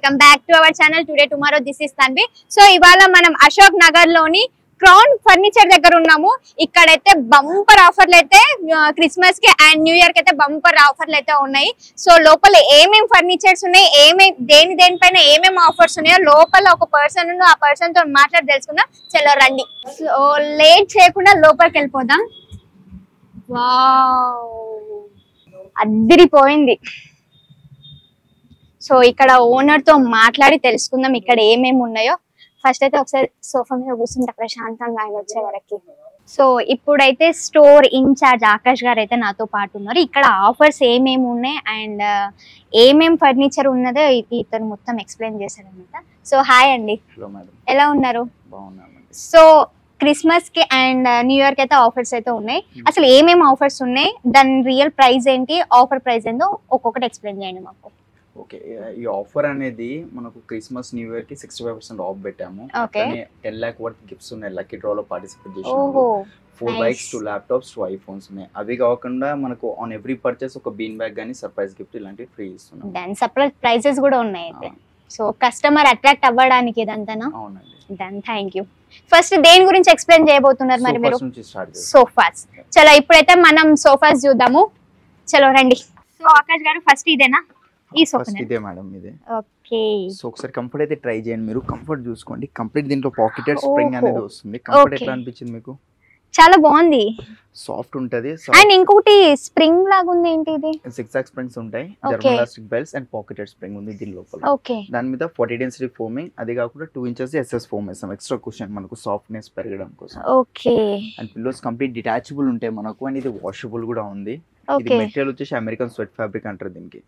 Welcome back to our channel today tomorrow this is Tanvi. So ఇవాళ మనం అశోక్ నగర్ లోని crown furniture దగ్గర ఉన్నాము. ఇక్కడైతే బంపర్ ఆఫర్లు అయితే క్రిస్మస్ కి అండ్ న్యూ ఇయర్ కి అయితే బంపర్ ఆఫర్లు అయితే ఉన్నాయి. సో లోపల ఏమేం ఫర్నిచర్స్ ఉన్నాయి, దేనిపైన ఏమేం ఆఫర్స్ ఉన్నాయో లోపల ఒక పర్సన్ ఆ పర్సన్ తో మాట్లాడి తెలుసుకుందాం. చలో రండి. సో లేట్ చేయకుండా లోపలికి వెళ్ళిపోదాం. వావ్, అద్దిరిపోయింది. సో ఇక్కడ ఓనర్ తో మాట్లాడి తెలుసుకుందాం ఇక్కడ ఏమేమి ఉన్నాయో. ఫస్ట్ అయితే ఒకసారి సోఫా మీద కూర్చుంటా ప్రశాంతంగా ఆయన వచ్చే వరకు. సో ఇప్పుడైతే స్టోర్ ఇన్ఛార్జ్ ఆకాష్ గారు అయితే నాతో పాటు ఉన్నారు. ఇక్కడ ఆఫర్స్ ఏమేమి ఉన్నాయి అండ్ ఏమేం ఫర్నిచర్ ఉన్నదో ఇతను మొత్తం ఎక్స్ప్లెయిన్ చేశారు అనమాట. సో హాయ్ అండి, ఎలా ఉన్నారు? సో క్రిస్మస్ కి అండ్ న్యూ ఇయర్ కి అయితే ఆఫర్స్ అయితే ఉన్నాయి. అసలు ఏమేమి ఆఫర్స్ ఉన్నాయి, దాని రియల్ ప్రైస్ ఏంటి, ఆఫర్ ప్రైస్ ఏందో ఒక్కొక్కటి ఎక్స్ప్లెయిన్ చేయండి మాకు. ఓకే, ఈ ఆఫర్ అనేది మనకు క్రిస్మస్ న్యూ ఇయర్ కి 65% ఆఫ్ పెట్టాము. 10 lakh వర్త్ గిఫ్ట్స్ ఉన్నాయి. లక్కీ డ్రా లో పార్టిసిపేట్ చేసాము. 4 bikes, 2 laptops, 2 iPhones ఉన్నాయి. అవి కాకుండా మనకు ఆన్ ఎవ్రీ పర్చేస్ ఒక బీన్ బ్యాగ్ గానీ సర్ప్రైజ్ గిఫ్ట్ ఇలాంటివి ఫ్రీ ఇస్తున్నాం. దాని సర్ప్రైజ్ ప్రైజెస్ కూడా ఉన్నాయి అయితే. సో కస్టమర్ అట్రాక్ట్ అవ్వడానికి ఇదంతానా? అవునండి. Then thank you. ఫస్ట్ దేని గురించి ఎక్స్ప్లెయిన్ చేయబోతున్నారు మరి మీరు? సోఫాస్. చలో ఇప్పుడైతే మనం సోఫాస్ చూద్దాము. చలో రండి. సో ఆకాష్ గారు ఫస్ట్ ఇదేనా? ఈ సోఫా ఇదే మేడం, ఇదే. ఓకే, సో ఒకసారి కంఫర్ట్ అయితే ట్రై చేయండి. మీరు కంఫర్ట్ చూసుకోండి. కంప్లీట్ దీంట్లో పాకెటెడ్ స్ప్రింగ్ అనేది వస్తుంది. కంఫర్ట్ ఎట్లా అనిపించింది మీకు? చాలా బాగుంది, సాఫ్ట్ ఉంటది. అండ్ ఇంకొకటి స్ప్రింగ్ లాగా ఉంది. ఏంటి ఇది? సిక్సాక్ స్ప్రింగ్స్ ఉంటాయి, German elastic belts and pocketed spring ఉంది దీని లోపల. ఓకే, దాని మీద 40 డెన్సిటీ ఫోమింగ్, అది కాకుండా 2 inches SS ఫోమ్ వేస్తాం ఎక్స్ట్రా కుషన్ మనకు సాఫ్ట్నెస్ పెరగడం కోసం. Okay, and pillows complete detachable ఉంటాయి మనకు, అండ్ ఇది వాషబుల్ కూడా ఉంది. ఇది మెటీరియల్ వచ్చేసి అమెరికన్ స్వెట్ ఫ్యాబ్రిక్ అంటారు దీనికి.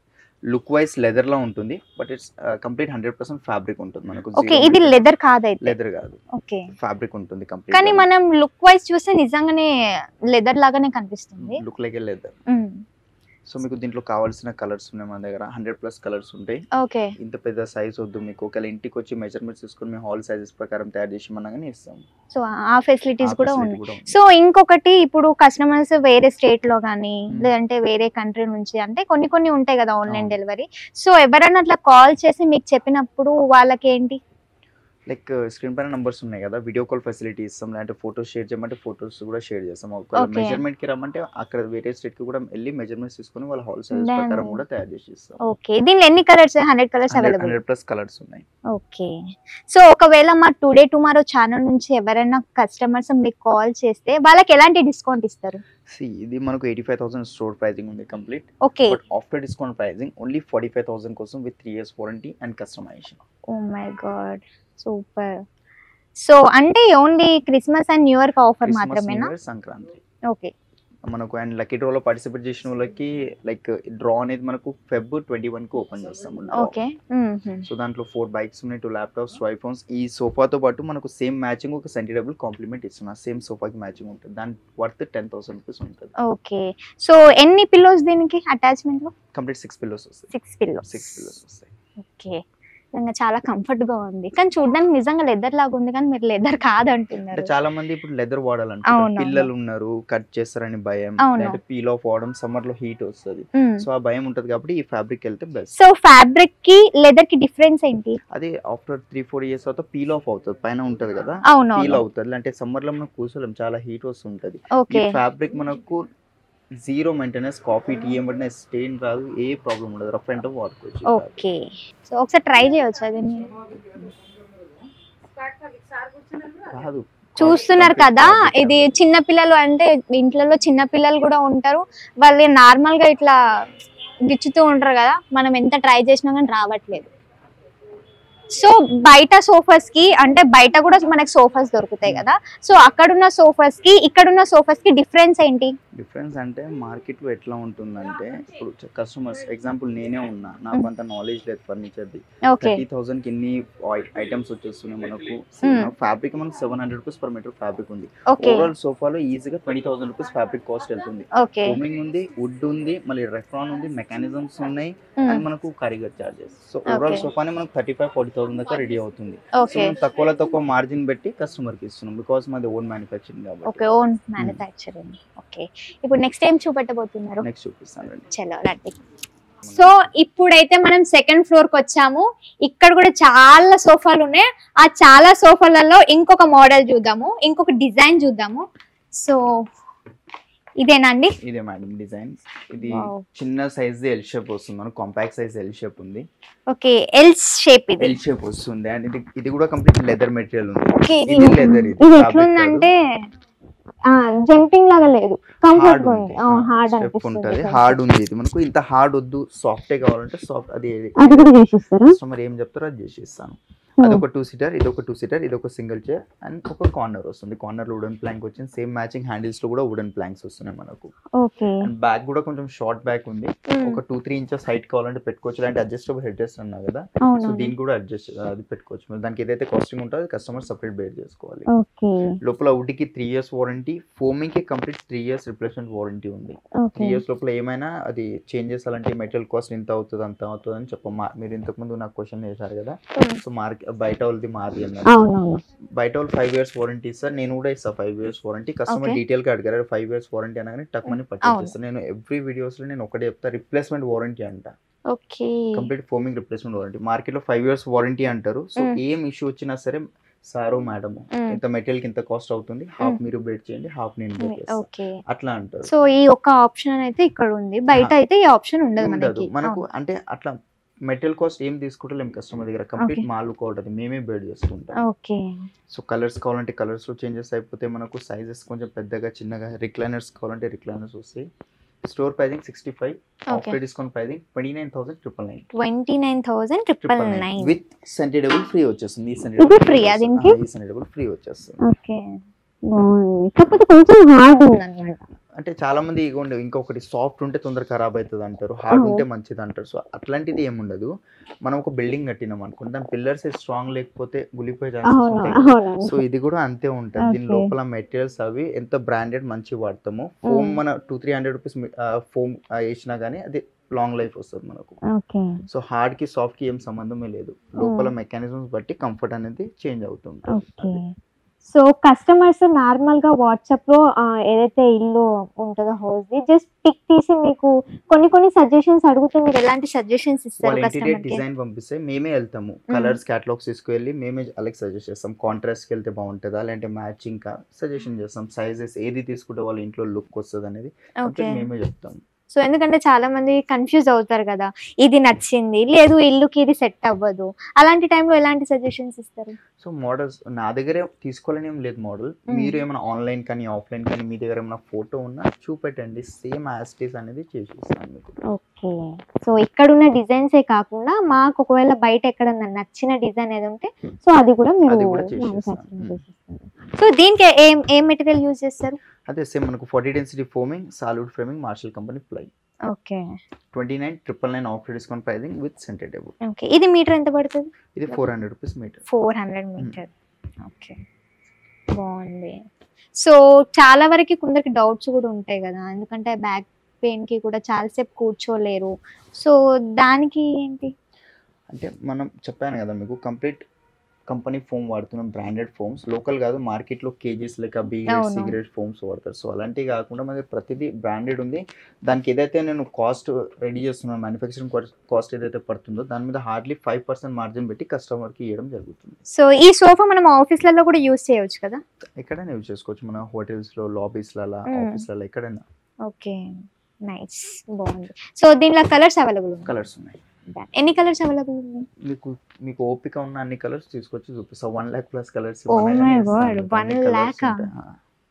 లుక్ వైస్ లెదర్ లా ఉంటుంది, బట్ ఇట్స్ కంప్లీట్ 100% ఫ్యాబ్రిక్ ఉంటుంది మనకు. ఓకే, ఇది లెదర్ కాదు అయితే? లెదర్ కాదు, ఓకే, ఫ్యాబ్రిక్ ఉంటుంది కంప్లీట్. కానీ మనం లుక్ వైస్ చూస్తే నిజంగానే లెదర్ లాగానే కనిపిస్తుంది. లుక్ లైక్ ఏ లెదర్. సో మీకు దీంట్లో కావాల్సిన కలర్స్ ఉన్నాయి మన దగ్గర. 100+ కలర్స్ ఉంటాయి. ఓకే, ఇంత పెద్ద సైజ్ వద్దు మీకు, ఒకవేళ ఇంటికి వచ్చి మెజర్మెంట్స్ తీసుకొని మేము హాల్ సైజెస్ ప్రకారం తయారు చేసి మనగానే ఇస్తాం. సో ఆ ఫెసిలిటీస్ కూడా ఉన్నాయి. సో ఇంకొకటి, ఇప్పుడు కస్టమర్స్ వేరే స్టేట్ లో కానీ లేదంటే వేరే కంట్రీ నుంచి, అంటే కొన్ని ఉంటాయి కదా ఆన్లైన్ డెలివరీ. సో ఎవరైనా అట్లా కాల్ చేసి మీకు చెప్పినప్పుడు వాళ్ళకి ఏంటి, లైక్ స్క్రీన్ పైన నంబర్స్ ఉన్నాయి కదా, వీడియో కాల్ ఫెసిలిటీ ఇస్తాం. లేదంటే ఫోటోస్ షేర్ చేయమంటే ఫోటోస్ కూడా షేర్ చేస్తాం. ఒకవేళ మెజర్మెంట్ కి రమ్మంటే అక్కడ వేరే స్టేట్ కి కూడా వెళ్ళి మెజర్మెంట్స్ తీసుకొని వాళ్ళ హాల్ సైజ్ ప్రకారం కూడా తయారు చేసి ఇస్తాం. ఓకే, దీనిలో ఎన్ని కలర్స్? 100 colours available. 100+ కలర్స్ ఉన్నాయి. ఓకే, సో ఒకవేళ మా టుడే టుమారో ఛానల్ నుంచి ఎవరైనా కస్టమర్స్ మీకు కాల్ చేస్తే వాళ్ళకి ఎలాంటి డిస్కౌంట్ ఇస్తారు? ఇది మనకు 85,000 స్టోర్ ప్రైసింగ్ ఉంది complete. Okay, but after discount pricing only 45,000 కోసం with 3 years warranty and customization. Oh my God, super. So అంటే only Christmas and new year కి ఆఫర్ మాత్రమేనా? సంక్రాంతి. ఓకే, మనకు అండ్ లక్కీ డ్రాలో పార్టిసిపేట్ చేసిన వాళ్ళకి లైక్ డ్రా అనేది మనకు Feb 21 కి ఓపెన్ చేస్తాము. ఓకే, సో దాంట్లో 4 bikes ఉన్నాయి, 2 laptops, 2 iPhones. ఈ సోఫాతో పాటు మనకు సేమ్ మ్యాచింగ్ ఒక సెంటిడబుల్ కాంప్లిమెంట్ ఇస్తున్నా. సేమ్ సోఫాకి మ్యాచింగ్ ఉంటుంది. దాని వర్త్ 10,000 రూపీస్ ఉంటుంది. ఓకే, సో ఎన్ని పిల్లోస్ దీనికి అటాచ్మెంట్ లో? కంప్లీట్ 6 pillows వస్తాయి. 6 pillows వస్తాయి. ఓకే, నిజంగా చాలా కంఫర్ట్ గా ఉంది. కానీ చూడడానికి నిజంగా లెదర్ లాగా ఉంది, కానీ మీరు లెదర్ కాదంటున్నారు. చాలా మంది ఇప్పుడు లెదర్ వాడాలంటారు. పిల్లలు ఉన్నారు, కట్ చేస్తారని భయం, అంటే పీల్ ఆఫ్ అవడం, సమ్మర్ లో హీట్ వస్తుంది, సో ఆ భయం ఉంటది కాబట్టి ఈ ఫ్యాబ్రిక్ వెళ్తే బెస్ట్. సో ఫ్యాబ్రిక్ కి లెదర్ కి డిఫరెన్స్ ఏంటి? అది ఆఫ్టర్ 3-4 years తర్వాత పీల్ ఆఫ్ అవుతుంది. పైన ఉంటది కదా, పీల్ అవుతుంది. అంటే సమ్మర్ లో మనం కూర్చోలేం, చాలా హీట్ వస్తుంటది. ఈ ఫ్యాబ్రిక్ మనకు 0 మెయింటెనెన్స్, కాఫీ టీ ఏమంటే స్టెయిన్ రాదు, ఏ ప్రాబ్లం ఉండదు. రఫ్ అండ్ టఫ్ వాడుకోవచ్చు. ఓకే, సో ఒకసారి ట్రై చేయొచ్చు అది? రాదు. చూస్తున్నారు కదా, ఇది చిన్న పిల్లలు, అంటే ఇంట్లో చిన్న పిల్లలు కూడా ఉంటారు. వాళ్ళు నార్మల్ గా ఇట్లా గిచ్చుతూ ఉంటారు కదా, మనం ఎంత ట్రై చేసినా కానీ రావట్లేదు. సో బయట సోఫాస్ కి, అంటే బయట కూడా మనకి సోఫాస్ దొరుకుతాయి కదా, సో అక్కడున్న సోఫాస్ కి ఇక్కడున్న సోఫాస్ కి డిఫరెన్స్ ఏంటి? డిఫరెన్స్ అంటే మార్కెట్ లో ఎట్లా ఉంటుందంటే, ఇప్పుడు కస్టమర్స్ ఎగ్జాంపుల్ నేనే ఉన్నా, నాకు అంత నాలెడ్జ్ లేదు ఫర్నిచర్ ది. 30,000 కి ఎన్ని ఐటమ్స్ వచ్చేస్తున్నాయి మనకు. ఫ్యాబ్రిక్ మనకు 700 రూపీస్ పర్ మీటర్ ఫ్యాబ్రిక్ ఉంది. ఓవరాల్ సోఫాలో ఈజీగా 20,000 రూపీస్ ఫ్యాబ్రిక్ కాస్ట్ వెళ్తుంది. ఫోమింగ్ ఉంది, వుడ్ ఉంది, మళ్ళీ రెఫ్రాన్ ఉంది, మెకానిజమ్స్ ఉన్నాయి, అండ్ మనకు కారిగర్ చార్జెస్. సో ఓవరాల్ సోఫానే మనకు 35,000-40,000 దాకా రెడీ అవుతుంది. సో తక్కువలో తక్కువ మార్జిన్ పెట్టి కస్టమర్ కి ఇస్తున్నాం, బికాస్ మాది ఓన్ మ్యానుఫ్యాక్చరింగ్ కాబట్టి. Okay, own manufacturing. ఓకే, ఇప్పుడు నెక్స్ట్ టైం చూపెట్టబోతున్నారు? నెక్స్ట్ చూపిస్తాను. చలో రండి. సో ఇప్పుడైతే మనం సెకండ్ ఫ్లోర్ కి వచ్చాము. ఇక్కడ కూడా చాలా సోఫాలు ఉన్నాయి. ఆ చాలా సోఫాలలో ఇంకొక మోడల్ చూద్దాము, ఇంకొక డిజైన్ చూద్దాము. సో ఇదేనండి? ఇదే మేడం డిజైన్. ఇది చిన్న సైజ్ ఎల్ షేప్ వస్తుంది, మనకు కాంపాక్ట్ సైజ్ ఎల్ షేప్ ఉంది. Okay, L shape. ఇది ఎల్ షేప్ వస్తుంది అండ్ ఇది కూడా కంప్లీట్ లెదర్ మెటీరియల్ ఉంది. ఇది లెదర్. ఇది ఎట్లుందంటే జంపింగ్ లాగా లేదు, కంఫర్ట్ గా ఉంది. హార్డ్ అనిపిస్తుంది. హార్డ్ ఉంది. ఇది మనకు ఇంత హార్డ్ వద్దు, సాఫ్ట్ కావాలంటే సాఫ్ట్, అది కూడా చేసిస్తారా? కస్టమర్ ఏం చెప్తారో అది చేసిస్తాను. అదొక 2 సీటర్, ఇదొక 2 సీటర్, ఇదొక సింగిల్ చైర్ అండ్ ఒక కార్నర్ వస్తుంది. కార్నర్ లో వుడెన్ ప్లాంక్ వచ్చింది. సేమ్ మ్యాచింగ్ హ్యాండిల్స్ లో కూడా వుడెన్ ప్లాంక్స్ వస్తున్నాయి మనకు. అండ్ బ్యాక్ కూడా కొంచెం షార్ట్ బ్యాక్ ఉంది. ఒక 2-3 ఇంచెస్ హైట్ కావాలంటే పెట్టుకోవచ్చు. అంటే అడ్జస్టబుల్ హెడ్ రెస్ట్ అన్నా కదా, సో దీనికి కూడా అడ్జస్ట్ అది పెట్టుకోవచ్చు. దానికి ఏదైతే కాస్టింగ్ ఉంటుందో కస్టమర్ సెపరేట్ బేర్ చేసుకోవాలి. లోపల వుడ్కి 3 years వారంటీ, ఫోమింగ్ కి కంప్లీట్ 3 years రిప్లేస్మెంట్ వారంటీ ఉంది. 3 years లోపల ఏమైనా అది చేంజ్ చేయాలంటే మెటీరియల్ కాస్ట్ ఇంత అవుతుంది అంత అవుతుంది అని చెప్పమ్మా. మీరు ఇంతకు ముందు నాకు క్వశ్చన్ చేశారు కదా, సో బయట వాళ్ళది మాది అన్నారు. బయట వాళ్ళు 5 years వారంటీ ఇస్తారు, నేను కూడా ఇస్తాను 5 years వారంటీ. కస్టమర్ డీటెయిల్ గా అడిగారు 5 years వారంటీ అనగానే టక్ మనీ పర్చేస్ చేస్తాను. నేను ఎవ్రీ వీడియోస్ లో నేను ఒకటే చెప్తా, రిప్లేస్మెంట్ వారంటీ అంట. Complete foaming replacement warranty. Market లో 5 years వారంటీ అంటారు. సో ఏం ఇష్యూ వచ్చినా సరే సారు మేడం ఇంత మెటీరియల్ కి ఇంత కాస్ట్ అవుతుంది, హాఫ్ మీరు బేర్ చేయండి, హాఫ్ నేను బేర్ చేస్తాను అట్లా అంటారు. సో ఈ ఒక ఆప్షన్ అయితే ఇక్కడ ఉంది, బయట అయితే ఈ ఆప్షన్ ఉండదు మనకు. అంటే అట్లా మెటీరియల్ కాస్ట్ ఏం తీసుకుంటలేం కస్టమర్ దగ్గర, కంప్లీట్ మాల్ కోట్ అది మేమే బేడ్ చేసుకుంటాం. సో కలర్స్ కావాలంటే కలర్స్ లో చేంజెస్ అయిపోతే మనకు సైజెస్ కొంచెం పెద్దగా చిన్నగా, రిక్లైనర్స్ కావాలంటే రిక్లైనర్స్ వస్తాయి. Store pricing 65, offer discount pricing 29,999. 29,999 with centre table free వచ్చేస్తుంది. ఈ సెంటెడబుల్ ఫ్రీ వచ్చేస్తుంది. ఓకే, బాగుంది. కాకపోతే కొంచెం హార్డ్ ఉంది అన్నమాట. అంటే చాలా మంది ఇంకొకటి సాఫ్ట్ ఉంటే తొందరగా ఖరాబ్ అవుతుంది అంటారు, హార్డ్ ఉంటే మంచిది అంటారు. సో అట్లాంటిది ఏముండదు. మనం ఒక బిల్డింగ్ కట్టినాం అనుకుంటే దాని పిల్లర్స్ స్ట్రాంగ్ లేకపోతే గులిపోయే ఛాన్సెస్ ఉంటాయి. సో ఇది కూడా అంతే ఉంటుంది. దీని లోపల మెటీరియల్స్ అవి ఎంత బ్రాండెడ్ మంచి వాడతాము. ఫోమ్ మన 200-300 రూపీస్ ఫోమ్ వేసినా గానీ అది లాంగ్ లైఫ్ వస్తుంది మనకు. సో హార్డ్ కి సాఫ్ట్ కి ఏం సంబంధమే లేదు. లోపల మెకానిజమ్స్ బట్టి కంఫర్ట్ అనేది చేంజ్ అవుతుంటుంది. సో కస్టమర్స్ నార్మల్ గా వాట్సాప్ లో ఏదైతే ఇల్లు ఉంటుందో హౌస్ ది జస్ట్ పిక్ తీసి మీకు కొన్ని సజెషన్స్ అడిగితే మీరు ఎలాంటి సజెషన్స్ ఇస్తారు? ఇంటీరియర్ డిజైన్ పంపిస్తే మేమే వెళ్తాము, కలర్స్ క్యాటలాగ్స్ తీసుకువెళ్ళి మేమే అలాగే సజెస్ట్ చేస్తాం. కాంట్రాస్ట్ కి వెళ్తే బాగుంటుందా లేదంటే మ్యాచింగ్ కా సజెషన్ చేస్తాం. సైజెస్ ఏది తీసుకుంటే వాళ్ళ ఇంట్లో లుక్ వస్తుంది అనేది మేమే చెప్తాం. సో ఎందుకంటే చాలా మంది కన్ఫ్యూజ్ అవుతారు కదా, ఇది నచ్చింది లేదు ఇల్లుకి ఇది సెట్ అవ్వదు, అలాంటి టైంలో ఎలాంటి సజెషన్స్ ఇస్తారు? సో మోడల్స్ నా దగ్గర తీసుకోవాలని ఏం లేదు మోడల్. మీరు ఏమైనా ఆన్లైన్ కానీ ఆఫ్లైన్ కానీ మీ దగ్గర ఏమైనా ఫోటో ఉన్నా చూపెట్టండి, సేమ్ యాస్టీస్ అనేది చేసిస్తాను మీకు. ఓకే, సో ఇక్కడ ఉన్న డిజైన్సే కాకుండా మాకు ఒకవేళ బయట ఎక్కడ నచ్చిన డిజైన్ ఏది ఉంటే సో అది కూడా మీరు. సో దీనికి ఏం మెటీరియల్ యూజ్ చేస్తారు? అదే సేమ్ మనకు 40 density foaming, solid framing, Marshall company ply. Okay, 29,999 offer discount pricing with centre table. Okay, ఇది మీటర్ ఎంత పడుతుంది? ఇది 400 రూపీస్ మీటర్. 400 మీటర్. ఓకే, బాగుంది. సో చాలా వరకు కొందరికి డౌట్స్ కూడా ఉంటాయి కదా, ఎందుకంటే బ్యాక్ పెయిన్ కి కూడా చాలాసేపు కూర్చోలేరు. సో దానికి ఏంటి అంటే మనం చెప్పాను కదా మీకు, కంప్లీట్ కంపెనీ ఫోమ్ వాడుతున్నాం, బ్రాండెడ్ ఫోమ్స్. లోకల్ కాదు, మార్కెట్ లో కేజీస్ లెక్క బియర్ సిగరెట్ ఫోమ్స్ వాడతారు. సో అలాంటివి కాకుండా మనకి ప్రతిదీ బ్రాండెడ్ ఉంది. దానికి ఏదైతే నేను కాస్ట్ రెడీ చేస్తున్నాను, మ్యానుఫ్యాక్చరింగ్ కాస్ట్ ఏదైతే పడుతుందో దాని మీద హార్డ్లీ 5% మార్జిన్ పెట్టి కస్టమర్ కి ఇవ్వడం జరుగుతుంది. సో ఈ సోఫా మనం ఆఫీస్లలో కూడా యూజ్ చేయొచ్చు కదా? ఎక్కడైనా యూజ్ చేసుకోవచ్చు, మన హోటల్స్ లో, లాబీస్ లలో, ఆఫీస్ లలో ఎక్కడైనా. ఓకే, నైస్, బాగుంది. సో దీనిలో కలర్స్ అవైలబుల్ ఉన్నాయి? కలర్స్ ఉన్నాయి. ఎన్ని కలర్స్ అవైలబుల్ ఉన్నాయి? మీకు ఓపిక ఉన్న అన్ని కలర్స్ తీసుకొచ్చి చూపిస్తా. 1 lakh plus colours. Oh my god, 1 lakh.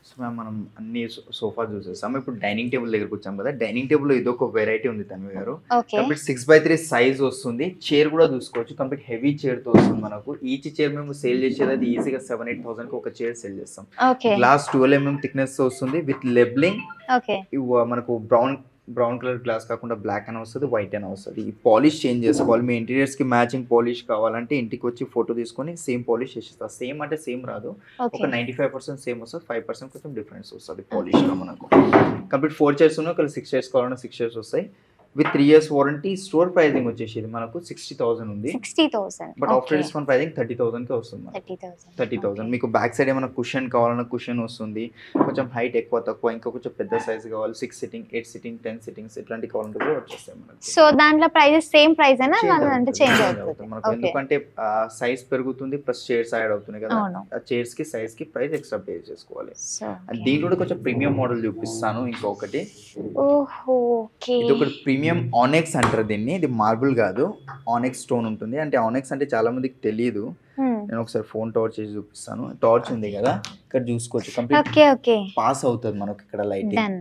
So మనం అన్ని సోఫా చూసేస్తాం. ఇప్పుడు డైనింగ్ టేబుల్ దగ్గరకు వచ్చాం కదా, డైనింగ్ టేబుల్ లో ఇదొక వెరైటీ ఉంది తన్వి గారు. కంప్లీట్ 6x3 సైజ్ వస్తుంది. చైర్ కూడా చూసుకోవచ్చు, కంప్లీట్ హెవీ చైర్ తో వస్తుంది మనకు. ఈచ్ చైర్ మేము సేల్ చేసేది అది ఈజీగా 7-8 కి ఒక చైర్ సేల్ చేస్తాం. గ్లాస్ 12 mm థిక్నెస్ తో వస్తుంది విత్ లెబ్లింగ్. మనకు బ్రౌన్ కలర్ గ్లాస్ కాకుండా బ్లాక్ అని వస్తుంది, వైట్ అని వస్తుంది. ఈ పాలిష్ చేంజ్ చేసుకోవాలి. మీ ఇంటీరియర్స్ కి మ్యాచింగ్ పాలిష్ కావాలంటే ఇంటికి వచ్చి ఫోటో తీసుకొని సేమ్ పాలిష్ చేసేస్తా. సేమ్ అంటే సేమ్ రాదు, ఒక 95% సేమ్ వస్తుంది, 5% కొంచెం డిఫరెన్స్ వస్తుంది పాలిష్ లో మనకు. కంప్లీట్ 4 చైర్స్ ఉన్నాయి, ఒక 6 చైర్స్ కావాలన్నా 6 చైర్స్ వస్తాయి. With 3 years warranty. Store pricing వచ్చేసి మనకు 60,000 ఉంది. 60,000 బట్ ఆఫ్టర్ డిస్కౌంట్ ప్రైజింగ్ 30,000 కి వస్తుంది. 30,000 మీకు బ్యాక్ సైడ్ ఏమైనా కుషన్ కావాలన్నా కుషన్ వస్తుంది. కొంచెం హైట్ ఎక్కువ తక్కువ ఇంకా కొంచెం పెద్ద సైజ్ కావాలి 6 సిట్టింగ్ 8 సిట్టింగ్ 10 సిట్టింగ్స్ ఇట్లాంటి కావాలంటే కూడా వచ్చేస్తాయి మనకి. సో దాంట్లో ప్రైజెస్ సేమ్ ప్రైస్ అయినా అంటే చేంజ్ అవుతుంది మనకు. ఎందుకంటే సైజ్ పెరుగుతుంది ప్లస్ చైర్స్ యాడ్ అవుతుంది కదా, ఆ చైర్స్ కి సైజ్ కి ప్రైస్ ఎక్స్ట్రా పే చేసుకోవాలి. దీంట్లో కూడా కొంచెం ప్రీమియం మోడల్ చూపిస్తాను. ఇంకొకటి ఇది ఒకటి ప్రీమియం ఆనెక్స్ అంటారు దీన్ని. ఇది మార్బుల్ కాదు, ఆనెక్స్ స్టోన్ ఉంటుంది. అంటే ఆనెక్స్ అంటే చాలా మందికి తెలియదు. నేను ఒకసారి ఫోన్ టార్చ్ చేసి చూపిస్తాను. టార్చ్ ఉంది కదా ఇక్కడ చూసుకోవచ్చు, కంప్లీట్ పాస్ అవుతుంది మనకి ఇక్కడ లైటింగ్.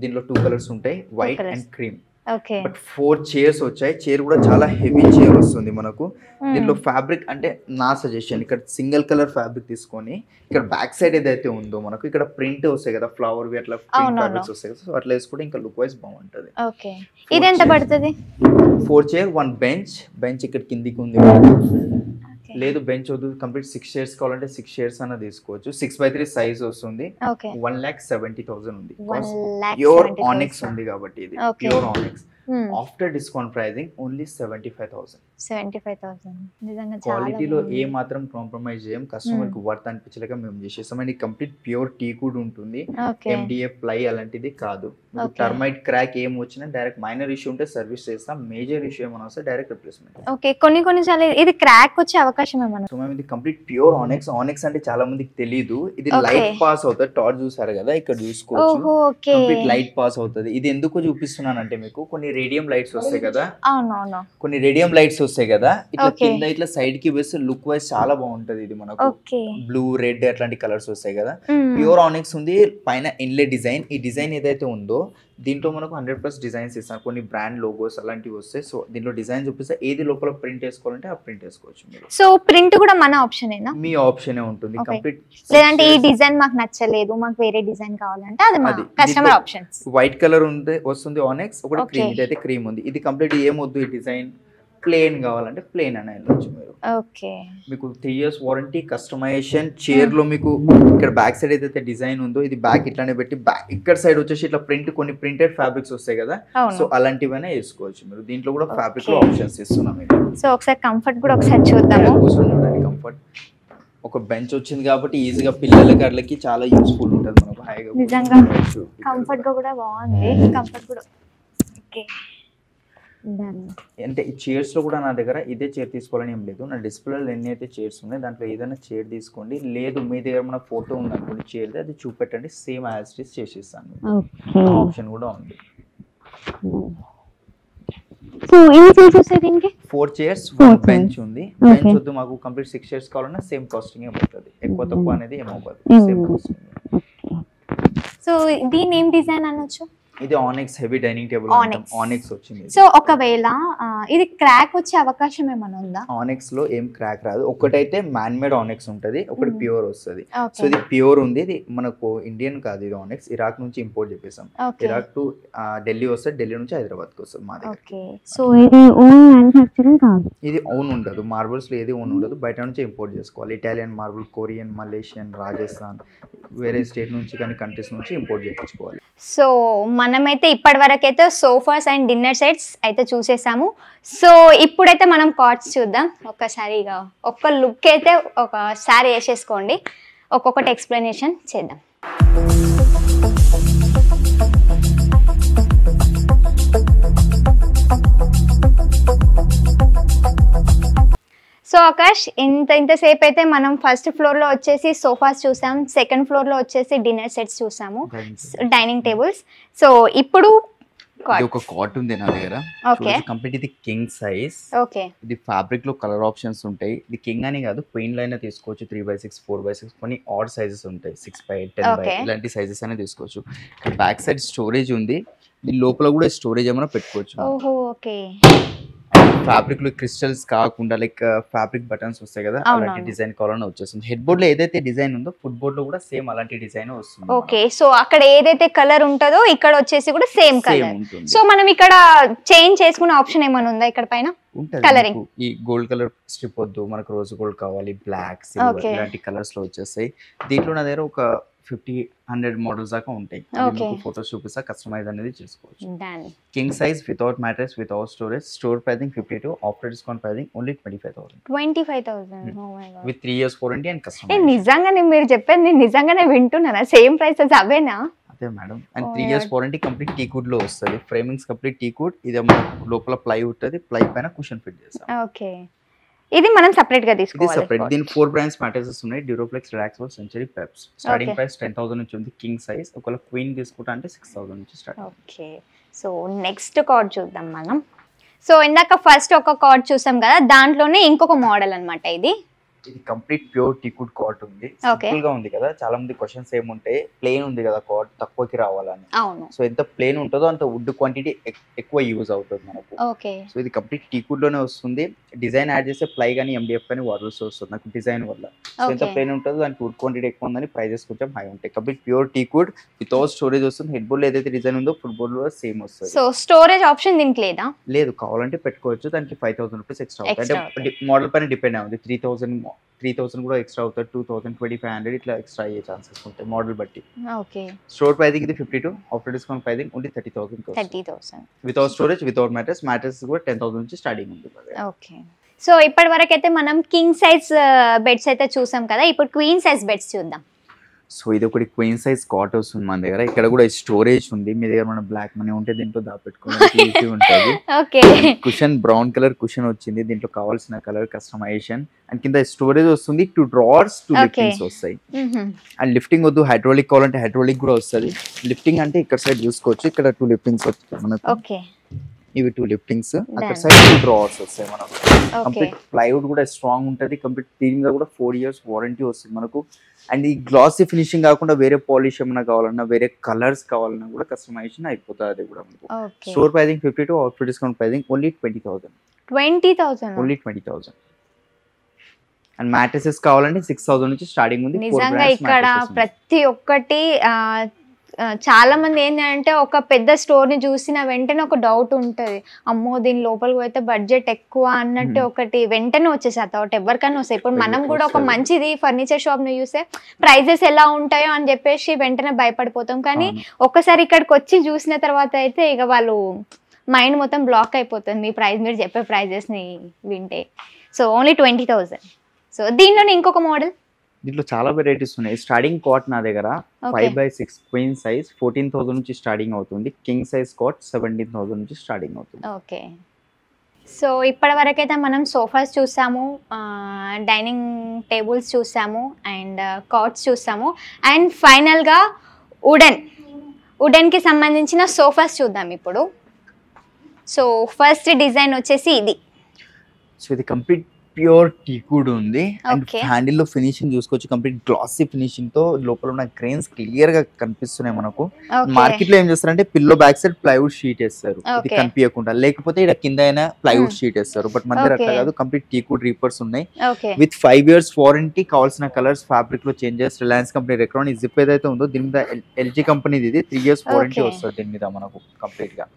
దీంట్లో 2 కలర్స్ ఉంటాయి, white and cream. But 4 chairs వచ్చాయి. చైర్ కూడా చాలా హెవీ చైర్ వస్తుంది మనకు. దీంట్లో ఫ్యాబ్రిక్ అంటే నా సజెషన్ ఇక్కడ సింగిల్ కలర్ ఫ్యాబ్రిక్ తీసుకొని ఇక్కడ బ్యాక్ సైడ్ ఏదైతే ఉందో మనకు ఇక్కడ ప్రింట్ వస్తాయి కదా ఫ్లవర్ వి అట్లా ఫ్యాబ్రిక్స్ వస్తాయి కదా, సో అట్లా వేసుకుంటే ఇంకా లుక్ వైజ్ బాగుంటది. ఇది ఎంత పడుతుంది? 4 చైర్ 1 బెంచ్ ఇక్కడ కిందికి ఉంది. లేదు బెంచ్ వద్దు, కంప్లీట్ 6 చైర్స్ కావాలంటే 6 చైర్స్ అన్న తీసుకోవచ్చు. 6x3 సైజ్ వస్తుంది. 1,70,000 ఉంది. ప్యూర్ ఆనెక్స్ ఉంది కాబట్టి ఇది pure annex. After discount pricing only 75,000. క్వాలిటీలో ఏ మాత్రం కాంప్రమైజ్ చేయం. కస్టమర్ కి వర్త్ అనిపించలేక మేము చేసేస్తాం. అండ్ కంప్లీట్ ప్యూర్ టీ కూడా ఉంటుంది. MDF ప్లై అలాంటిది కాదు. టర్మైట్ క్రాక్ ఏం వచ్చినా డైరెక్ట్ మైనర్ ఇష్యూ ఉంటే సర్వీస్ చేస్తాం. మేజర్ ఇష్యూ ఏమైనా వస్తే డైరెక్ట్ రిప్లేస్మెంట్. ఓకే, కొన్నిసార్లు ఇది క్రాక్ వచ్చే అవకాశం ఏమైనా? సో మేము ఇది కంప్లీట్ ప్యూర్ ఆనెక్స్ అంటే చాలా మందికి తెలియదు. ఇది లైట్ పాస్ అవుతుంది. టార్చ్ చూసారు కదా ఇక్కడ చూసుకోవచ్చు, కంప్లీట్ లైట్ పాస్ అవుతుంది. ఇది ఎందుకు చూపిస్తున్నానంటే మీకు కొన్ని రేడియం లైట్స్ వస్తాయి కదా, కొన్ని రేడియం లైట్స్ వస్తాయి కదా, ఇట్లా కింద ఇట్లా సైడ్ కి వేస్తే లుక్ వైజ్ చాలా బాగుంటది. ఇది మనకు బ్లూ రెడ్ అట్లాంటి కలర్స్ వస్తాయి కదా. ప్యూర్ ఆనెక్స్ ఉంది. పైన ఇన్లే డిజైన్, ఈ డిజైన్ ఏదైతే ఉందో దీంట్లో మనకు 100+ డిజైన్స్ ఇస్తాను. కొన్ని బ్రాండ్ లోగోస్ అలాంటివి వస్తాయి. సో దీంట్లో డిజైన్ చూపిస్తే ఏది లోపల ప్రింట్ వేసుకోవాలంటే ఆ ప్రింట్ వేసుకోవచ్చు మీరు. సో ప్రింట్ కూడా మన ఆప్షనేనా? మీ ఆప్షనే ఉంటుంది కంప్లీట్. లేదంటే ఈ డిజైన్ మాకు నచ్చలేదు, మాకు వేరే డిజైన్ కావాలంటే అది మా కస్టమర్ ఆప్షన్స్. వైట్ కలర్ ఉంది వస్తుంది ఆనెక్స్, ఒకటి క్రీమ్. ఇదైతే క్రీమ్ ఉంది. ఇది కంప్లీట్ ఏమొద్దు, ఈ డిజైన్ ప్లేన్ కావాలంటే ప్లేన్ అని వెళ్ళొచ్చు మీరు. మీకు 3 years వారంటీ, కస్టమైజేషన్. చైర్ లో మీకు ఇక్కడ బ్యాక్ సైడ్ ఏదైతే డిజైన్ ఉందో ఇది బ్యాక్ ఇట్లానే పెట్టి బ్యాక్ ఇక్కడ సైడ్ వచ్చేసి ఇట్లా కొన్ని ప్రింటెడ్ ఫ్యాబ్రిక్స్ వస్తాయి కదా, సో అలాంటివైనా వేసుకోవచ్చు మీరు. దీంట్లో కూడా ఫ్యాబ్రిక్ లో ఆప్షన్స్ ఇస్తున్నాం. సో ఒకసారి కంఫర్ట్ కూడా ఒకసారి చూద్దాము. కంఫర్ట్ ఒక బెంచ్ వచ్చింది కాబట్టి ఈజీగా పిల్లలకి అట్లకి చాలా యూస్ఫుల్ ఉంటుంది మనకు. హాయిగా నిజంగా కంఫర్ట్ గా కూడా బాగుంది. కంఫర్ట్ కూడా ఓకే. అంటే ఈ చైర్స్ లో కూడా నా దగ్గర ఇదే చైర్ తీసుకోవాలని ఏం లేదు. నా డిస్ప్లేలో ఎన్ని అయితే చైర్స్ ఉన్నాయి దాంట్లో ఏదైనా చైర్ తీసుకోండి. లేదు మీ దగ్గర మన ఫోటో ఉంది అనుకోండి చైర్, అది చూపెట్టండి, సేమ్ యాజ్ ఇట్ ఈస్ చేసిస్తాను. ఆప్షన్ కూడా ఉంది. సో ఎన్ని చైర్స్ వస్తాయి దీనికి? 4 చైర్స్ 1 బెంచ్ ఉంది. బెంచ్ వద్దు మాకు కంప్లీట్ 6 చైర్స్ కావాలన్నా సేమ్ కాస్టింగ్ పడుతుంది. ఎక్కువ తక్కువ అనేది ఏమవుతుంది, సేమ్ కాస్టింగ్. సో దీని ఏం డిజైన్ అనొచ్చు? ఇది ఆనెక్స్ హెవీ డైనింగ్ టేబుల్ ఆనెక్స్ వచ్చింది. సో ఒకవేళ ఇది క్రాక్ వచ్చే అవకాశం ఏమైనా ఉందా? ఆనెక్స్ లో ఏం క్రాక్ రాదు. ఒకటైతే మ్యాన్ మేడ్ ఆనెక్స్ ఉంటది, ఒకటి ప్యూర్ వస్తుంది. సో ఇది ప్యూర్ ఉంది. ఇది మనకు ఇండియన్ కాదు, ఇది ఆనెక్స్ ఇరాక్ నుంచి ఇంపోర్ట్ చేసేసాం. ఇరాక్ టు ఢిల్లీ వస్తుంది, ఢిల్లీ నుంచి హైదరాబాద్ కి వస్తుంది మా దగ్గర. సో ఇది ఓన్ మ్యానుఫ్యాక్చరింగ్ కాదు, ఇది ఓన్ ఉండదు. మార్బుల్స్ లో ఏది ఓన్ ఉండదు, బయట నుంచి ఇంపోర్ట్ చేసుకోవాలి. Italian marble, Korean, Malaysian, Rajasthan, వేరే స్టేట్ నుంచి కానీ కంట్రీస్ నుంచి ఇంపోర్ట్ చేయించుకోవాలి. సో మనమైతే ఇప్పటి వరకు అయితే సోఫాస్ అండ్ డిన్నర్ సెట్స్ అయితే చూసేసాము. సో ఇప్పుడైతే మనం కాట్స్ చూద్దాం. ఒక్కసారిగా ఒక్క లుక్ అయితే ఒకసారి వేసేసుకోండి, ఒక్కొక్కటి ఎక్స్ప్లెనేషన్ చేద్దాం. సో ఆకాష్, ఇంతసేపు అయితే మనం ఫస్ట్ ఫ్లోర్ లో వచ్చేసి సోఫాస్ చూసాం, సెకండ్ ఫ్లోర్ లో వచ్చేసి డిన్నర్ సెట్స్ చూసాము, డైనింగ్ టేబుల్స్. సో ఇప్పుడు ఒక కాట్ ఉంది నా దగ్గర. ఓకే, కంప్లీట్ ఇది కింగ్ సైజ్. ఓకే, ఇది ఫ్యాబ్రిక్ లో కలర్ ఆప్షన్స్ ఉంటాయి. ఇది కింగ్ అని కాదు, క్వీన్ లైన్ తీసుకోవచ్చు. 3x6, 4x6, కొన్ని ఆడ్ సైజెస్ ఉంటాయి. 6x8, 10x ఇలాంటి సైజెస్ అయినా తీసుకోవచ్చు. బ్యాక్ సైడ్ స్టోరేజ్ ఉంది. దీని లోపల కూడా స్టోరేజ్ ఏమైనా పెట్టుకోవచ్చు. ఓకే, ఫ్యాబ్రిక్ లో క్రిస్టల్స్ కాకుండా లైక్ ఫ్యాబ్రిక్ బటన్స్ వస్తాయి కదా, అలాంటి డిజైన్ కావాలని వచ్చేస్తుంది. హెడ్ బోర్డ్ లో ఏదైతే డిజైన్ ఉందో ఫుట్ బోర్డ్ లో కూడా సేమ్ అలాంటి డిజైన్ వస్తుంది. ఓకే, సో అక్కడ ఏదైతే కలర్ ఉంటుందో ఇక్కడ వచ్చేసి కూడా సేమ్ కలర్. సో మనం ఇక్కడ చేంజ్ చేసుకునే ఆప్షన్ ఏమైనా ఉందా ఇక్కడ పైన? కలరింగ్ ఈ గోల్డ్ కలర్ స్ట్రిప్ వద్దు, మనకు రోజ్ గోల్డ్ కావాలి, బ్లాక్, సిల్వర్ ఇలాంటి కలర్స్ లో వచ్చేస్తాయి. దీంట్లో నా దగ్గర ఒక 50-100 మోడల్స్ దాకా ఉంటాయి. Okay. మీకు ఫోటోస్ చూపిస్తా, కస్టమైజ్ అనేది చేసుకోవచ్చు. Done. King size without mattress without storage, store pricing 52, after discount pricing only 25,000 25,000. Oh my god. With 3 years warranty and a customise. నిజంగానే మీరు చెప్పేది నేను నిజంగానే వింటున్నానా? సేమ్ ప్రైసెస్ అవేనా? అదే madam. And Oh 3 my years God. Warranty complete teakwood లో వస్తుంది. Framings complete teakwood. ఇది మనకు లోపల ప్లై ఉంటుంది, ప్లై పైన కుషన్ ఫిట్ చేస్తాం. ఓకే. ఇది మనం సెపరేట్ గా ఇది తీసుకోవాలి. సెపరేట్. దీని 4 బ్రాండ్స్ మ్యాట్రెసెస్ ఉన్నాయి. Duroflex, Relaxwell, Century, Peps. Starting Okay. Price 10,000 నుంచి ఉంది కింగ్ సైజ్. ఒకవేళ క్వీన్ తీసుకుంటా అంటే 6,000 నుంచి start. Okay. So next card చూద్దాం మనం. సో ఇందాక ఫస్ట్ ఒక కార్డ్ చూసాం కదా, దాంట్లోనే ఇంకొక మోడల్ అన్నమాట ఇది. ఇది కంప్లీట్ ప్యూర్ టీకుడ్ కాట్ ఉంది. Okay. సింపుల్ గా ఉంది కదా. చాలా మంది క్వశ్చన్స్ ఏముంటాయి, ప్లేన్ ఉంది కదా కాట్, తక్కువకి రావాలని. అవును. సో ఎంత ప్లేన్ ఉంటుందో అంత వుడ్ క్వాంటిటీ ఎక్కువ యూజ్ అవుతుంది మనకు. ఓకే. సో ఇది కంప్లీట్ టీకుడ్ లోనే వస్తుంది. డిజైన్ యాడ్ చేస్తే ప్లై కానీ MDF కానీ వాడాల్సి వస్తుంది నాకు డిజైన్ వల్ల. సో ఎంత Okay. ప్లేన్ ఉంటుందో దానికి వుడ్ క్వాంటిటీ ఎక్కువ ఉందని ప్రైజెస్ కొంచెం హై ఉంటాయి. కంప్లీట్ ప్యూర్ టీకుడ్ వితౌట్ స్టోరేజ్ వస్తుంది. హెడ్ బోర్డ్ ఏదైతే డిజైన్ ఉందో ఫుట్ బోర్డ్ లో సేమ్ వస్తుంది. సో స్టోరేజ్ ఆప్షన్ దీనికి లేదా? లేదు, కావాలంటే పెట్టుకోవచ్చు. దానికి 5,000 రూపీస్ ఎక్స్ట్రా అవుతుంది. Extra అంటే మోడల్ పైన డిపెండ్ అవుతుంది. 3,000 కూడా ఎక్స్ట్రా అవుతుంది. 2,000, 2,500 ఇట్లా ఎక్స్ట్రా అయ్యే ఛాన్సెస్ ఉంటాయి మోడల్ బట్టి. ఓకే. స్టోర్ ప్రైసింగ్ ఇది 52, after discount pricing only 30,000. 30,000. Without storage, without mattress కూడా 10,000 నుంచి స్టార్టింగ్ ఉంది. ఓకే. సో ఇప్పటి వరకు అయితే మనం కింగ్ సైజ్ బెడ్స్ అయితే చూసాం కదా, ఇప్పుడు క్వీన్ సైజ్ బెడ్స్ చూద్దాం. సో ఇది ఒకటి క్వీన్ సైజ్ కాట్ వస్తుంది మన దగ్గర. ఇక్కడ కూడా స్టోరేజ్ ఉంది. మీ దగ్గర మన బ్లాక్ మనీ ఉంటే దీంట్లో దాపెట్టుకోవడానికి ఈజీ ఉంటుంది. Okay. Cushion brown colour cushion వచ్చింది. దీంట్లో కావాల్సిన కలర్ కస్టమైజేషన్. అండ్ కింద స్టోరేజ్ వస్తుంది. 2 డ్రావర్స్, 2 Okay. లిఫ్టింగ్స్ వస్తాయి. అండ్ లిఫ్టింగ్ వద్దు, హైడ్రాలిక్ కావాలంటే హైడ్రాలిక్ కూడా వస్తుంది. లిఫ్టింగ్ అంటే ఇక్కడ సైడ్ చూసుకోవచ్చు. ఇక్కడ 2 లిఫ్టింగ్స్ వస్తాయి మనకు. ఓకే. ఇవి 2 లిఫ్టింగ్స్. అక్కడ Done. సైడ్ 2 డ్రావర్స్ వస్తాయి మనకు. ఓకే. కంప్లీట్ ప్లైవుడ్ కూడా స్ట్రాంగ్ ఉంటుంది. కంప్లీట్ దీని మీద కూడా 4 years వారంటీ వస్తుంది మనకు. అండ్ ఈ గ్లాసీ ఫినిషింగ్ కాకుండా వేరే పాలిష్ ఏమైనా కావాలన్నా, వేరే కలర్స్ కావాలన్నా కూడా కస్టమైజేషన్ అయిపోతుంది. అది కూడా మనకు. Okay. Store pricing 52, after discount pricing only 20,000. 20,000. Only 20,000. And mattresses కావాలంటే 6,000 నుంచి స్టార్టింగ్ ఉంది. 4 నిజంగా brands ఇక్కడ mattresses ఉన్నాయి. ప్రతి ఒక్కటి చాలా మంది ఏంటంటే ఒక పెద్ద స్టోర్ ని చూసిన వెంటనే ఒక డౌట్ ఉంటది, అమ్మో దీని లోపలికి పోతే బడ్జెట్ ఎక్కువ అన్నట్టు ఒకటి వెంటనే వచ్చేసి ఆ థాట్ ఎవరికైనా వస్తాయి. ఇప్పుడు మనం కూడా ఒక మంచిది ఫర్నిచర్ షాప్ ని చూస్తే ప్రైజెస్ ఎలా ఉంటాయో అని చెప్పేసి వెంటనే భయపడిపోతాం. కానీ ఒక్కసారి ఇక్కడికి వచ్చి చూసిన తర్వాత అయితే ఇక వాళ్ళు మైండ్ మొత్తం బ్లాక్ అయిపోతుంది మీ ప్రైస్, మీరు చెప్పే ప్రైజెస్ ని వింటే. So only 20,000. సో దీనిలోనే ఇంకొక మోడల్. దీంట్లో చాలా వెరైటీస్ ఉన్నాయి. స్టార్టింగ్ కాట్ నా దగ్గర 5x6 క్వీన్ సైజ్ 14,000 నుంచి స్టార్టింగ్ అవుతుంది. కింగ్ సైజ్ కాట్ 17,000 నుంచి స్టార్టింగ్ అవుతుంది. ఓకే. సో ఇప్పటి వరకు అయితే మనం సోఫాస్ చూసాము, డైనింగ్ టేబుల్స్ చూసాము, అండ్ కాట్స్ చూసాము, అండ్ ఫైనల్గా వుడెన్కి సంబంధించిన సోఫాస్ చూద్దాం ఇప్పుడు. సో ఫస్ట్ డిజైన్ వచ్చేసి ఇది. సో ఇది కంప్లీట్ ప్యూర్ టీకుడ్ ఉంది. And Okay. హ్యాండిల్ లో ఫినిషింగ్ చూసుకోవచ్చు. కంప్లీట్ గ్లాసీ ఫినిషింగ్ తో లోపల ఉన్న గ్రెయిన్స్ క్లియర్ గా కనిపిస్తున్నాయి మనకు. మార్కెట్ లో ఏం చేస్తారంటే pillow back side plywood sheet వేస్తారు, ఇది Okay. కనిపించకుండా. లేకపోతే ఇక్కడ కింద అయినా ప్లైవుడ్ షీట్ వేస్తారు. బట్ మన దగ్గర అట్లా Okay. కాదు, కంప్లీట్ టీకుడ్ రీపర్స్ ఉన్నాయి. ఓకే. With 5 years warranty. కావాల్సిన కలర్స్, ఫ్యాబ్రిక్ లో changes, Reliance company Recron zip ఏదైతే ఉందో దీని మీద LG కంపెనీది ఇది 3 years వారంటీ Okay. వస్తుంది దీని మీద మనకు కంప్లీట్ గా.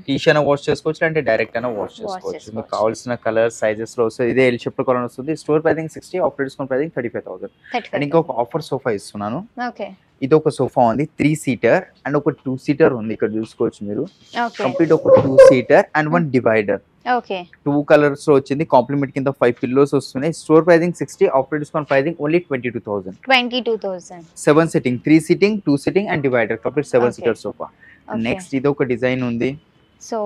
టీష్ అయినా వాష్ చేసుకోవచ్చు, అంటే డైరెక్ట్ అయినా వాష్ చేసుకోవచ్చు. మీకు కావాల్సిన కలర్ సైజెస్ లో వస్తుంది. ఇదే ఎల్ షేప్ లో కలర్ వస్తుంది. Store pricing 60, after discount pricing 35,000. And ఇంకొక ఆఫర్ సోఫా ఇస్తున్నాను. ఓకే. ఇది ఒక సోఫా ఉంది 3 seater అండ్ ఒక 2 seater ఉంది. ఇక్కడ చూసుకోవచ్చు మీరు. ఓకే. కంప్లీట్ ఒక 2 seater and 1 divider. Okay. 2 colours లో వచ్చింది. కాంప్లిమెంట్ కింద 5 పిల్లోస్ వస్తున్నాయి. Store pricing 60, after discount pricing only 22,000. 22,000. 7 sitting, 3 sitting, 2 sitting and divider. Complete 7 Okay. seater sofa. Okay. Next ఇది ఒక డిజైన్ ఉంది. సో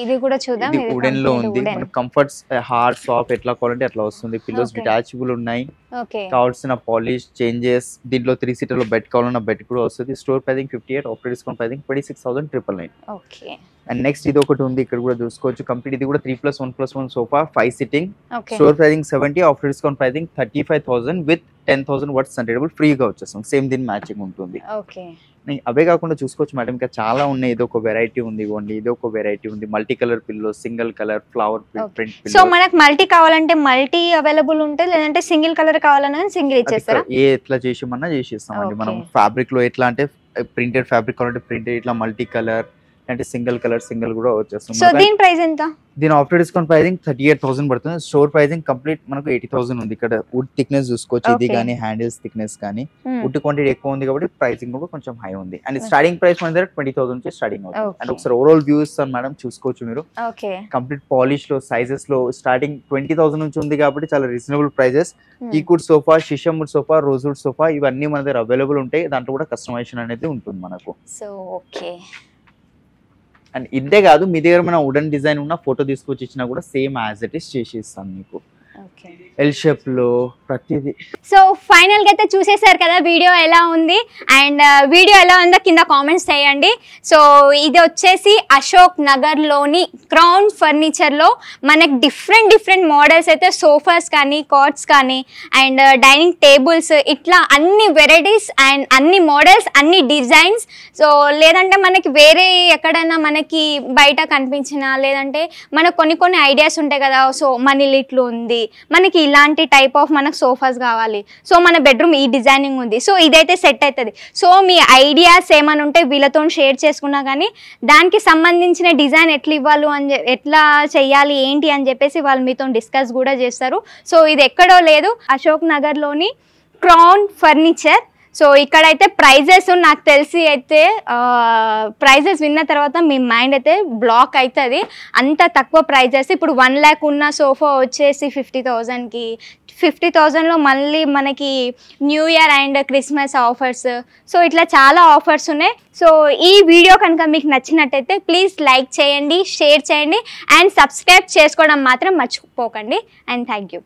ఇది కూడా చూద్దాం. ఇది వుడెన్ లో ఉంది. మన కంఫర్ట్స్ హార్డ్ సాఫ్ట్ ఎట్లా కావాలంటే అట్లా వస్తుంది. Pillows Okay. డిటాచబుల్ ఉన్నాయి. ఓకే. కావాల్సిన పాలిష్ చేంజెస్. దీంట్లో 3 seater లో బెడ్ కావాలన్న బెడ్ కూడా వస్తుంది. Store pricing 58, after discount pricing 26,999. Okay. And next ఇది ఒకటి ఉంది. ఇక్కడ కూడా చూసుకోవచ్చు. కంప్లీట్ ఇది కూడా 3+1+1 sofa 5 sitting. Okay. Store pricing 70, after discount pricing 35,000 with 10,000 వాట్స్ సన్టేబుల్ ఫ్రీగా వచ్చేస్తాం. సేమ్ దీని మ్యాచింగ్ ఉంటుంది. ఓకే. అవే కాకుండా చూసుకోవచ్చు మేడం, ఇంకా చాలా ఉన్నాయి. ఇది ఒక వెరైటీ ఉంది. ఇవ్వండి, ఇది ఒక వెరైటీ ఉంది. Multi colour pillow, single colour, flower print so pillow. మనకు మల్టీ కావాలంటే మల్టీ అవైలబుల్ ఉంటుంది, లేదంటే సింగిల్ కలర్ కావాలన్నా సింగిల్ ఇచ్చేస్తారా? ఎట్లా చేసేమన్నా చేసేస్తామండి. మనం Okay. ఫ్యాబ్రిక్ లో ఎట్లా అంటే ప్రింటెడ్ ఫ్యాబ్రిక్ కావాలంటే ప్రింటెడ్, ఇట్లా మల్టీ కలర్ అంటే సింగిల్ కలర్ సింగిల్ కూడా వచ్చేస్తుంది. సో దీని ప్రైస్ ఎంత? దీని ఆఫ్టర్ డిస్కౌంట్ ప్రైసింగ్ 38,000 పడుతుంది. స్టోర్ ప్రైసింగ్ కంప్లీట్ మనకు 80,000 ఉంది. ఇక్కడ వుడ్ థిక్నెస్ చూసుకోవచ్చు, ఇది కానీ హ్యాండిల్స్ థిక్నెస్ కానీ వుడ్ క్వాంటిటీ ఎక్కువ ఉంది కాబట్టి ప్రైసింగ్ కూడా కొంచెం హై ఉంది. అండ్ స్టార్టింగ్ ప్రైస్ మన దగ్గర 20,000 నుంచి స్టార్టింగ్ అవుతుంది. అండ్ ఒకసారి ఓవరాల్ వ్యూ ఇస్తాను మేడం, చూసుకోవచ్చు మీరు. కంప్లీట్ పాలిష్ లో సైజెస్ లో స్టార్టింగ్ 20,000 నుంచి ఉంది కాబట్టి చాలా reasonable prices. Teakwood sofa, sheesham wood sofa, rosewood sofa ఇవన్నీ మన దగ్గర అవైలబుల్ ఉంటాయి. దాంట్లో కూడా కస్టమైజేషన్ అనేది ఉంటుంది మనకు. So okay. అండ్ ఇదే కాదు, మీ దగ్గర మన వుడెన్ డిజైన్ ఉన్న ఫోటో తీసుకొచ్చి ఇచ్చినా కూడా సేమ్ యాజ్ ఇట్ ఇస్ చేసి ఇస్తాను మీకు. ఎల్ షేప్ లో ప్రతిదీ. సో ఫైనల్ గా అయితే చూసేసారు కదా వీడియో ఎలా ఉంది. అండ్ వీడియో ఎలా ఉందో కింద కామెంట్స్ చేయండి. సో ఇది వచ్చేసి అశోక్ నగర్ లోని క్రౌన్ ఫర్నిచర్ లో మనకి డిఫరెంట్ మోడల్స్ అయితే సోఫాస్ కానీ, కాట్స్ కానీ, అండ్ డైనింగ్ టేబుల్స్, ఇట్లా అన్ని వెరైటీస్ అండ్ అన్ని మోడల్స్, అన్ని డిజైన్స్. సో లేదంటే మనకి వేరే ఎక్కడైనా మనకి బయట కనిపించినా, లేదంటే మనకు కొన్ని ఐడియాస్ ఉంటాయి కదా. సో మనీ లిట్లు ఉంది, మనకి ఇలాంటి టైప్ ఆఫ్ మనకు సోఫాస్ కావాలి, సో మన బెడ్రూమ్ ఈ డిజైనింగ్ ఉంది, సో ఇదైతే సెట్ అవుతుంది. సో మీ ఐడియాస్ ఏమైనా ఉంటే వీళ్ళతో షేర్ చేసుకున్నా కానీ దానికి సంబంధించిన డిజైన్ ఎట్లా ఇవ్వాలి ఎట్లా చెయ్యాలి ఏంటి అని చెప్పేసి వాళ్ళు మీతో డిస్కస్ కూడా చేస్తారు. సో ఇది ఎక్కడో లేదు, అశోక్ నగర్లోని క్రౌన్ ఫర్నిచర్. సో ఇక్కడైతే ప్రైజెస్ నాకు తెలిసి అయితే ప్రైజెస్ విన్న తర్వాత మీ మైండ్ అయితే బ్లాక్ అవుతుంది. అంత తక్కువ ప్రైజెస్. ఇప్పుడు 1 lakh ఉన్న సోఫా వచ్చేసి 50,000కి, 50,000లో మళ్ళీ మనకి new year and Christmas offers, so ఇట్లా చాలా ఆఫర్స్ ఉన్నాయి. సో ఈ వీడియో కనుక మీకు నచ్చినట్టయితే ప్లీజ్ లైక్ చేయండి, షేర్ చేయండి అండ్ సబ్స్క్రైబ్ చేసుకోవడం మాత్రం మర్చిపోకండి. And thank you.